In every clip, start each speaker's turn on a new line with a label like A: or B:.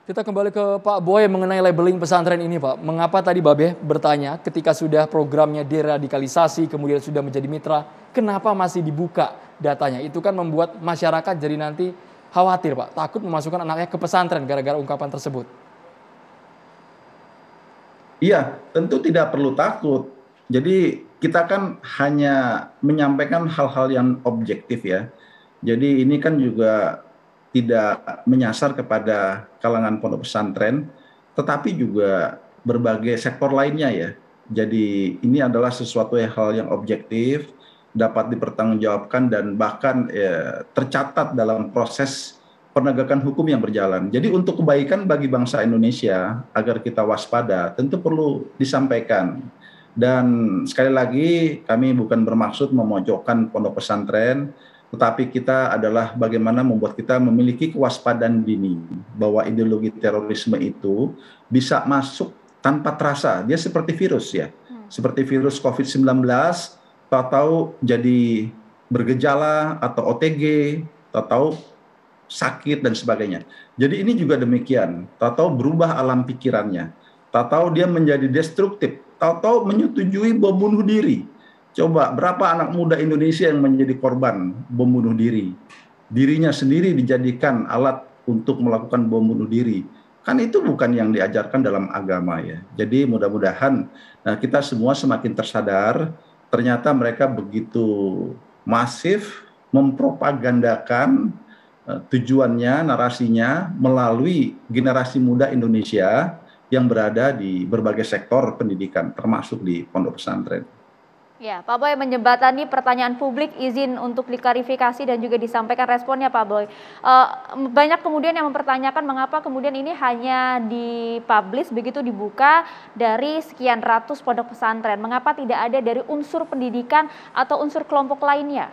A: Kita kembali ke Pak Boy mengenai labeling pesantren ini, Pak. Mengapa tadi Babe bertanya ketika sudah programnya deradikalisasi, kemudian sudah menjadi mitra, kenapa masih dibuka datanya? Itu kan membuat masyarakat jadi nanti khawatir, Pak. Takut memasukkan anaknya ke pesantren gara-gara ungkapan tersebut.
B: Iya, tentu tidak perlu takut. Jadi kita kan hanya menyampaikan hal-hal yang objektif ya. Jadi ini kan juga tidak menyasar kepada kalangan pondok pesantren, tetapi juga berbagai sektor lainnya ya. Jadi ini adalah sesuatu hal yang objektif, dapat dipertanggungjawabkan dan bahkan tercatat dalam proses penegakan hukum yang berjalan. Jadi untuk kebaikan bagi bangsa Indonesia agar kita waspada tentu perlu disampaikan. Dan sekali lagi kami bukan bermaksud memojokkan pondok pesantren, tetapi kita adalah bagaimana membuat kita memiliki kewaspadaan dini bahwa ideologi terorisme itu bisa masuk tanpa terasa. Dia seperti virus ya. Seperti virus COVID-19, tahu-tahu jadi bergejala atau OTG, tahu-tahu sakit dan sebagainya. Jadi ini juga demikian, tahu-tahu berubah alam pikirannya, tahu-tahu dia menjadi destruktif, tahu-tahu menyetujui bom bunuh diri. Coba berapa anak muda Indonesia yang menjadi korban bom bunuh diri? Dirinya sendiri dijadikan alat untuk melakukan bom bunuh diri. Kan itu bukan yang diajarkan dalam agama ya. Jadi mudah-mudahan kita semua semakin tersadar, ternyata mereka begitu masif mempropagandakan tujuannya, narasinya melalui generasi muda Indonesia yang berada di berbagai sektor pendidikan, termasuk di pondok pesantren.
C: Ya, Pak Boy menjembatani pertanyaan publik, izin untuk diklarifikasi dan juga disampaikan responnya Pak Boy. Banyak kemudian yang mempertanyakan mengapa kemudian ini hanya dipublish begitu dibuka dari sekian ratus pondok pesantren. Mengapa tidak ada dari unsur pendidikan atau unsur kelompok lainnya?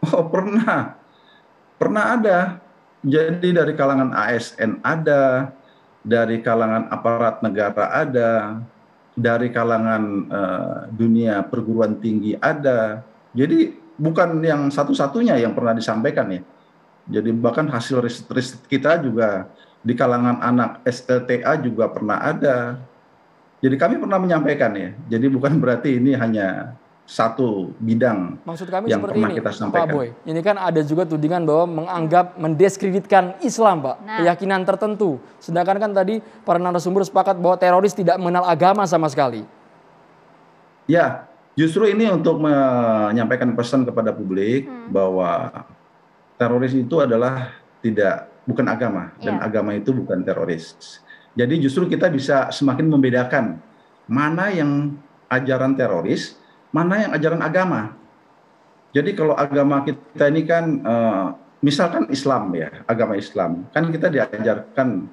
B: Oh pernah ada. Jadi dari kalangan ASN ada, dari kalangan aparat negara ada, dari kalangan dunia perguruan tinggi ada. Jadi bukan yang satu-satunya yang pernah disampaikan ya. Jadi bahkan hasil riset kita juga di kalangan anak SLTA juga pernah ada. Jadi kami pernah menyampaikan ya. Jadi bukan berarti ini hanya satu bidang.
A: Maksud kami
B: yang
A: seperti
B: pernah
A: ini,
B: kita sampaikan.
A: Pak Boy. Ini kan ada juga tudingan bahwa menganggap mendiskreditkan Islam, Pak. Keyakinan tertentu. Sedangkan kan tadi para narasumber sepakat bahwa teroris tidak mengenal agama sama sekali.
B: Ya, justru ini untuk menyampaikan pesan kepada publik bahwa teroris itu adalah bukan agama dan agama itu bukan teroris. Jadi justru kita bisa semakin membedakan mana yang ajaran teroris, mana yang ajaran agama. Jadi kalau agama kita ini kan, misalkan Islam ya, agama Islam, kan kita diajarkan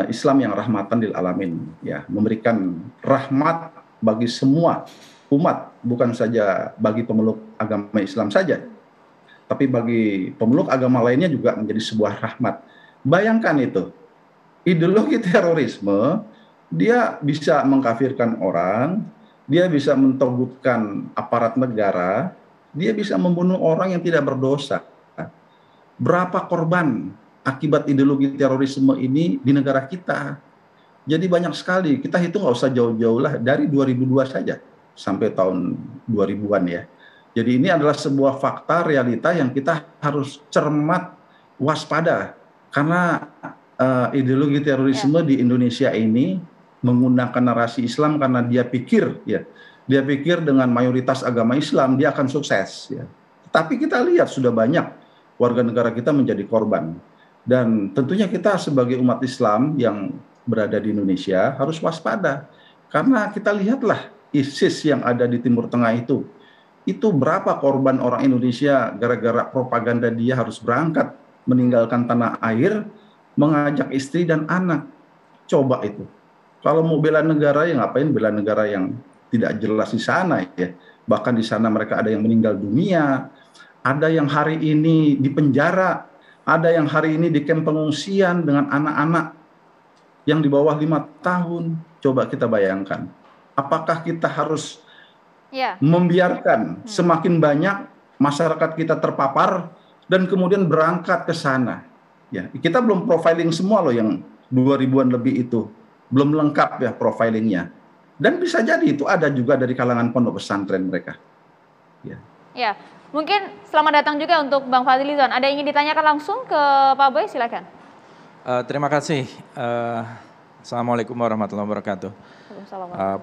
B: Islam yang rahmatan lil alamin, ya, memberikan rahmat bagi semua umat, bukan saja bagi pemeluk agama Islam saja, tapi bagi pemeluk agama lainnya juga menjadi sebuah rahmat. Bayangkan itu, ideologi terorisme, dia bisa mengkafirkan orang, dia bisa mentogutkan aparat negara, dia bisa membunuh orang yang tidak berdosa. Berapa korban akibat ideologi terorisme ini di negara kita? Jadi banyak sekali, kita hitung nggak usah jauh-jauh lah, dari 2002 saja sampai tahun 2000-an ya. Jadi ini adalah sebuah fakta realita yang kita harus cermat, waspada. Karena ideologi terorisme di Indonesia ini menggunakan narasi Islam karena dia pikir dengan mayoritas agama Islam dia akan sukses ya. Tapi kita lihat sudah banyak warga negara kita menjadi korban. Dan tentunya kita sebagai umat Islam yang berada di Indonesia harus waspada. Karena kita lihatlah ISIS yang ada di Timur Tengah itu berapa korban orang Indonesia gara-gara propaganda dia harus berangkat meninggalkan tanah air, mengajak istri dan anak. Coba itu. Kalau mau bela negara ya ngapain bela negara yang tidak jelas di sana ya. Bahkan di sana mereka ada yang meninggal dunia, ada yang hari ini di penjara, ada yang hari ini di kamp pengungsian dengan anak-anak yang di bawah 5 tahun. Coba kita bayangkan. Apakah kita harus membiarkan semakin banyak masyarakat kita terpapar dan kemudian berangkat ke sana? Ya, kita belum profiling semua loh yang 2000-an lebih itu. Belum lengkap ya profilingnya. Dan bisa jadi itu ada juga dari kalangan pondok pesantren mereka. Ya.
C: Ya, mungkin selamat datang juga untuk Bang Fadlizon. Ada yang ingin ditanyakan langsung ke Pak Boy, silakan.
D: Terima kasih. Assalamualaikum warahmatullahi wabarakatuh.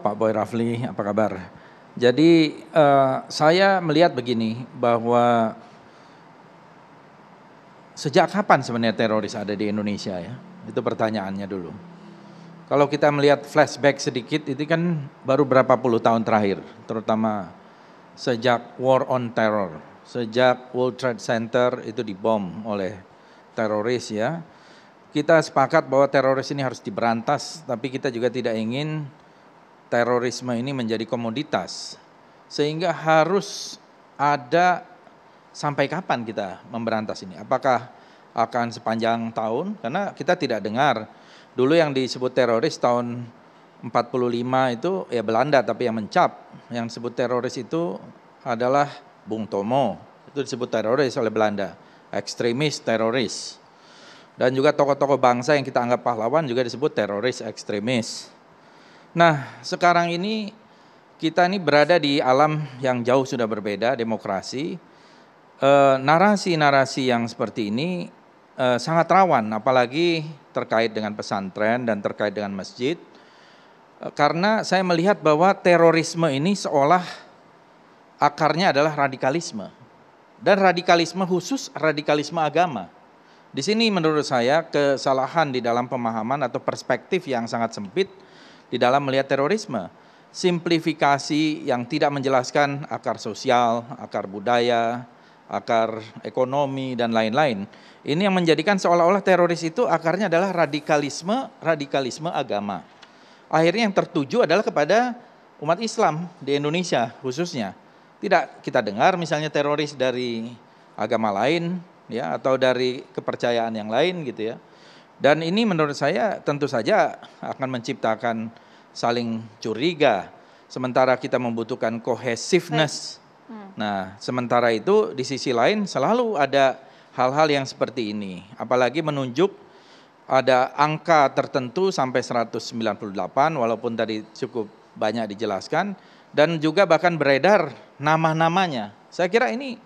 D: Pak Boy Rafli, apa kabar? Jadi saya melihat begini, bahwa sejak kapan sebenarnya teroris ada di Indonesia ya? Itu pertanyaannya dulu. Kalau kita melihat flashback sedikit, itu kan baru berapa puluh tahun terakhir, terutama sejak War on Terror, sejak World Trade Center itu dibom oleh teroris ya. Kita sepakat bahwa teroris ini harus diberantas, tapi kita juga tidak ingin terorisme ini menjadi komoditas. Sehingga harus ada, sampai kapan kita memberantas ini? Apakah akan sepanjang tahun? Karena kita tidak dengar. Dulu yang disebut teroris tahun 45 itu ya Belanda, tapi yang mencap. Yang disebut teroris itu adalah Bung Tomo. Itu disebut teroris oleh Belanda. Ekstremis teroris. Dan juga tokoh-tokoh bangsa yang kita anggap pahlawan juga disebut teroris ekstremis. Nah, sekarang ini kita ini berada di alam yang jauh sudah berbeda, demokrasi. Narasi-narasi yang seperti ini sangat rawan, apalagi terkait dengan pesantren dan terkait dengan masjid. Karena saya melihat bahwa terorisme ini seolah akarnya adalah radikalisme. Dan radikalisme khusus radikalisme agama. Di sini menurut saya kesalahan di dalam pemahaman atau perspektif yang sangat sempit di dalam melihat terorisme. Simplifikasi yang tidak menjelaskan akar sosial, akar budaya, akar ekonomi, dan lain-lain. Ini yang menjadikan seolah-olah teroris itu akarnya adalah radikalisme agama. Akhirnya yang tertuju adalah kepada umat Islam di Indonesia khususnya. Tidak kita dengar misalnya teroris dari agama lain, ya, atau dari kepercayaan yang lain gitu ya. Dan ini menurut saya tentu saja akan menciptakan saling curiga, sementara kita membutuhkan cohesiveness. Nah, sementara itu di sisi lain selalu ada hal-hal yang seperti ini, apalagi menunjuk ada angka tertentu sampai 198, walaupun tadi cukup banyak dijelaskan, dan juga bahkan beredar nama-namanya. Saya kira ini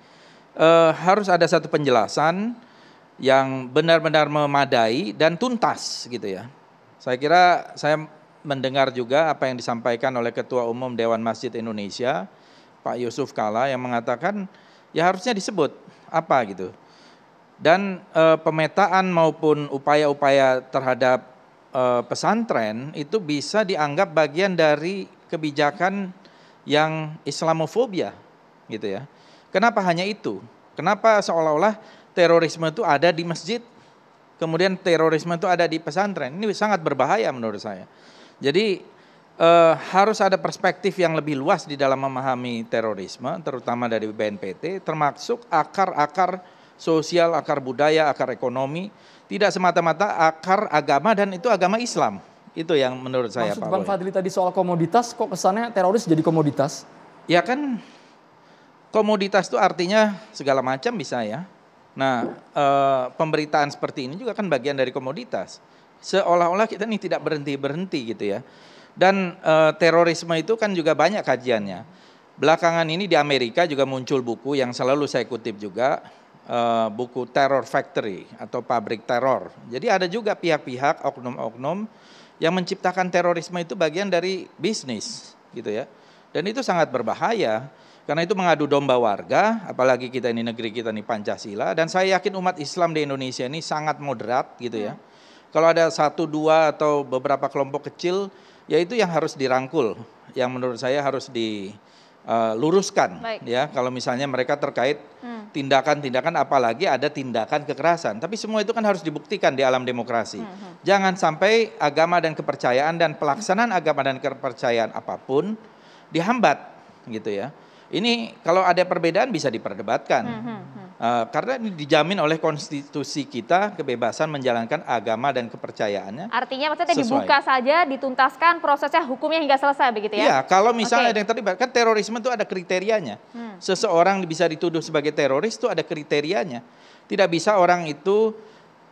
D: harus ada satu penjelasan yang benar-benar memadai dan tuntas gitu ya. Saya kira saya mendengar juga apa yang disampaikan oleh Ketua Umum Dewan Masjid Indonesia, Pak Yusuf Kala, yang mengatakan ya harusnya disebut apa gitu. Dan pemetaan maupun upaya-upaya terhadap pesantren itu bisa dianggap bagian dari kebijakan yang Islamofobia gitu ya. Kenapa hanya itu? Kenapa seolah-olah terorisme itu ada di masjid, kemudian terorisme itu ada di pesantren? Ini sangat berbahaya menurut saya. Jadi harus ada perspektif yang lebih luas di dalam memahami terorisme, terutama dari BNPT, termasuk akar-akar sosial, akar budaya, akar ekonomi, tidak semata-mata akar agama, dan itu agama Islam. Itu yang menurut saya,
A: Pak
D: Pak
A: Bang
D: Boy.
A: Fadli tadi soal komoditas, kok kesannya teroris jadi komoditas?
D: Ya kan, komoditas itu artinya segala macam bisa ya. Nah, pemberitaan seperti ini juga kan bagian dari komoditas. Seolah-olah kita ini tidak berhenti-berhenti gitu ya. Dan terorisme itu kan juga banyak kajiannya. Belakangan ini di Amerika juga muncul buku yang selalu saya kutip juga, buku Terror Factory atau pabrik teror. Jadi ada juga pihak-pihak, oknum-oknum yang menciptakan terorisme itu bagian dari bisnis gitu ya. Dan itu sangat berbahaya karena itu mengadu domba warga, apalagi kita ini negeri kita ini Pancasila, dan saya yakin umat Islam di Indonesia ini sangat moderat gitu ya. Kalau ada satu, dua atau beberapa kelompok kecil, ya itu yang harus dirangkul, yang menurut saya harus diluruskan. Ya, kalau misalnya mereka terkait tindakan-tindakan, apalagi ada tindakan kekerasan. Tapi semua itu kan harus dibuktikan di alam demokrasi. Jangan sampai agama dan kepercayaan dan pelaksanaan agama dan kepercayaan apapun dihambat gitu ya. Ini kalau ada perbedaan bisa diperdebatkan. Karena ini dijamin oleh konstitusi kita kebebasan menjalankan agama dan kepercayaannya.
C: Artinya maksudnya dibuka saja, dituntaskan prosesnya, hukumnya hingga selesai begitu ya?
D: Iya, kalau misalnya ada yang terlibat, kan terorisme itu ada kriterianya. Seseorang bisa dituduh sebagai teroris itu ada kriterianya. Tidak bisa orang itu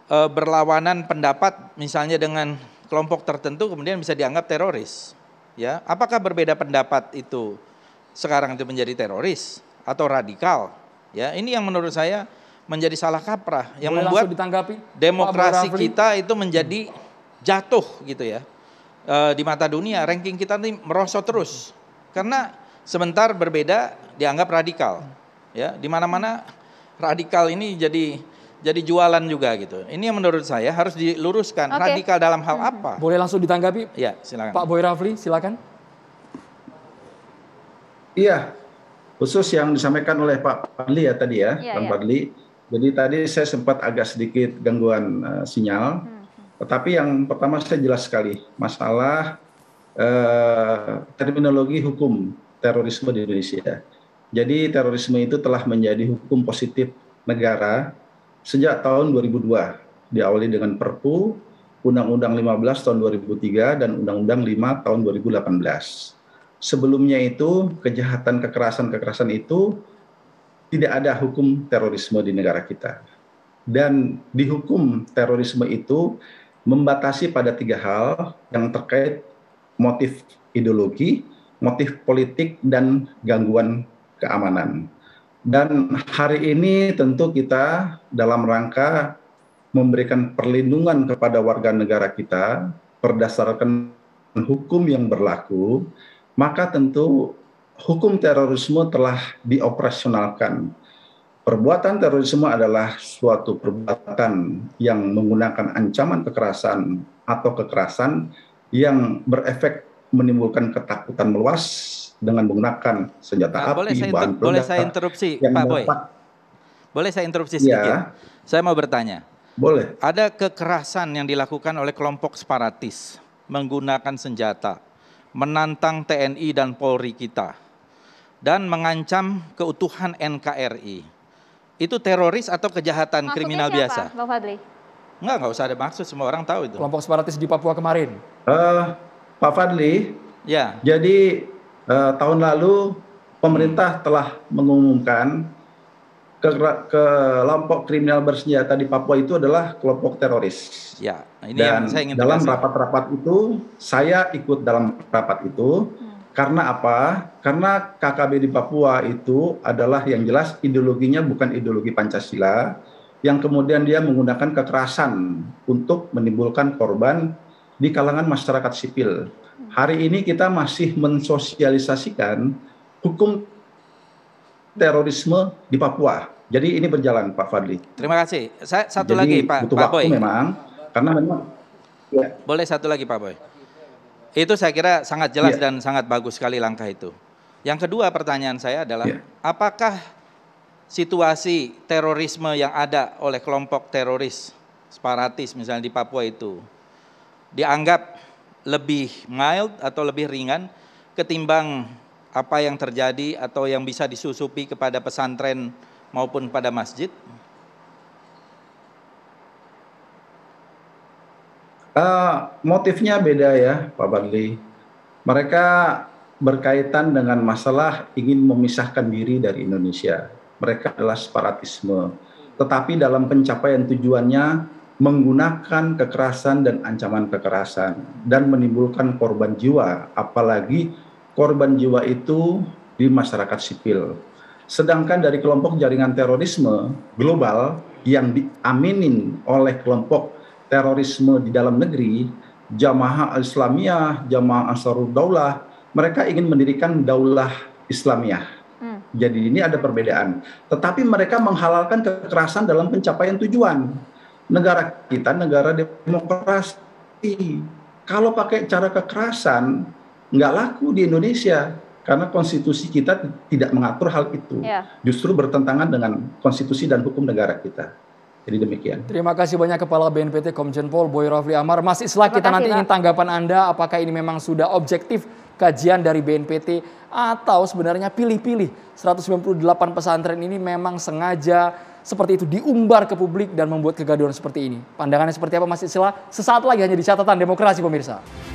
D: berlawanan pendapat misalnya dengan kelompok tertentu kemudian bisa dianggap teroris. Ya, apakah berbeda pendapat itu sekarang itu menjadi teroris atau radikal? Ya, ini yang menurut saya menjadi salah kaprah yang
A: Boleh
D: membuat demokrasi kita itu menjadi jatuh gitu ya. Di mata dunia ranking kita ini merosot terus karena sebentar berbeda dianggap radikal. Ya, di mana-mana radikal ini jadi jualan juga gitu. Ini yang menurut saya harus diluruskan. Radikal dalam hal apa?
A: Boleh langsung ditanggapi?
D: Ya, silakan.
A: Pak Boy Rafli, silakan.
B: Iya, khusus yang disampaikan oleh Pak Fadli ya tadi ya, Bang Fadli. Jadi tadi saya sempat agak sedikit gangguan sinyal. Tetapi yang pertama saya jelas sekali masalah terminologi hukum terorisme di Indonesia. Jadi terorisme itu telah menjadi hukum positif negara sejak tahun 2002, diawali dengan Perpu, Undang-Undang 15 tahun 2003, dan Undang-Undang 5 tahun 2018. Sebelumnya itu, kekerasan itu tidak ada hukum terorisme di negara kita. Dan di hukum terorisme itu membatasi pada 3 hal yang terkait motif ideologi, motif politik, dan gangguan keamanan. Dan hari ini tentu kita dalam rangka memberikan perlindungan kepada warga negara kita berdasarkan hukum yang berlaku, maka tentu hukum terorisme telah dioperasionalkan. Perbuatan terorisme adalah suatu perbuatan yang menggunakan ancaman kekerasan atau kekerasan yang berefek menimbulkan ketakutan meluas dengan menggunakan senjata api, bahan peledak.
D: Boleh saya interupsi, Pak Boy? Boleh saya interupsi sedikit? Ya. Saya mau bertanya.
B: Boleh.
D: Ada kekerasan yang dilakukan oleh kelompok separatis menggunakan senjata, menantang TNI dan Polri kita, dan mengancam keutuhan NKRI. Itu teroris atau kejahatan
C: maksudnya
D: kriminal
C: siapa,
D: biasa?
C: Bang Fadli?
D: Nggak usah ada maksud, semua orang tahu itu.
A: Kelompok separatis di Papua kemarin.
B: Pak Fadli,
D: ya.
B: Jadi tahun lalu pemerintah telah mengumumkan kelompok kriminal bersenjata di Papua itu adalah kelompok teroris.
D: Ya, ini
B: dan
D: yang saya ingin
B: dalam rapat-rapat itu, saya ikut dalam rapat itu. Karena apa? Karena KKB di Papua itu adalah yang jelas ideologinya bukan ideologi Pancasila, yang kemudian dia menggunakan kekerasan untuk menimbulkan korban di kalangan masyarakat sipil. Hari ini kita masih mensosialisasikan hukum terorisme di Papua. Jadi ini berjalan, Pak Fadli.
D: Terima kasih. Saya satu lagi, Pak Boy.
B: Memang, karena memang. Ya.
D: Boleh satu lagi, Pak Boy. Itu saya kira sangat jelas dan sangat bagus sekali langkah itu. Yang kedua pertanyaan saya adalah, apakah situasi terorisme yang ada oleh kelompok teroris separatis misalnya di Papua itu dianggap lebih mild atau lebih ringan ketimbang apa yang terjadi atau yang bisa disusupi kepada pesantren maupun pada masjid?
B: Motifnya beda ya, Pak Fadli. Mereka berkaitan dengan masalah ingin memisahkan diri dari Indonesia. Mereka adalah separatisme. Tetapi dalam pencapaian tujuannya menggunakan kekerasan dan ancaman kekerasan dan menimbulkan korban jiwa, apalagi korban jiwa itu di masyarakat sipil. Sedangkan dari kelompok jaringan terorisme global yang diaminin oleh kelompok terorisme di dalam negeri, Jamaah Islamiyah, Jamaah Ansarud Daulah, mereka ingin mendirikan daulah Islamiyah. Jadi ini ada perbedaan. Tetapi mereka menghalalkan kekerasan dalam pencapaian tujuan. Negara kita negara demokrasi. Kalau pakai cara kekerasan, nggak laku di Indonesia. Karena konstitusi kita tidak mengatur hal itu. Justru bertentangan dengan konstitusi dan hukum negara kita. Jadi demikian.
A: Terima kasih banyak Kepala BNPT Komjen Pol Boy Rafli Amar. Mas Islah, kita nanti ingin tanggapan Anda, apakah ini memang sudah objektif kajian dari BNPT atau sebenarnya pilih-pilih 198 pesantren ini memang sengaja seperti itu diumbar ke publik dan membuat kegaduhan seperti ini. Pandangannya seperti apa Mas Islah? Sesaat lagi hanya di Catatan Demokrasi pemirsa.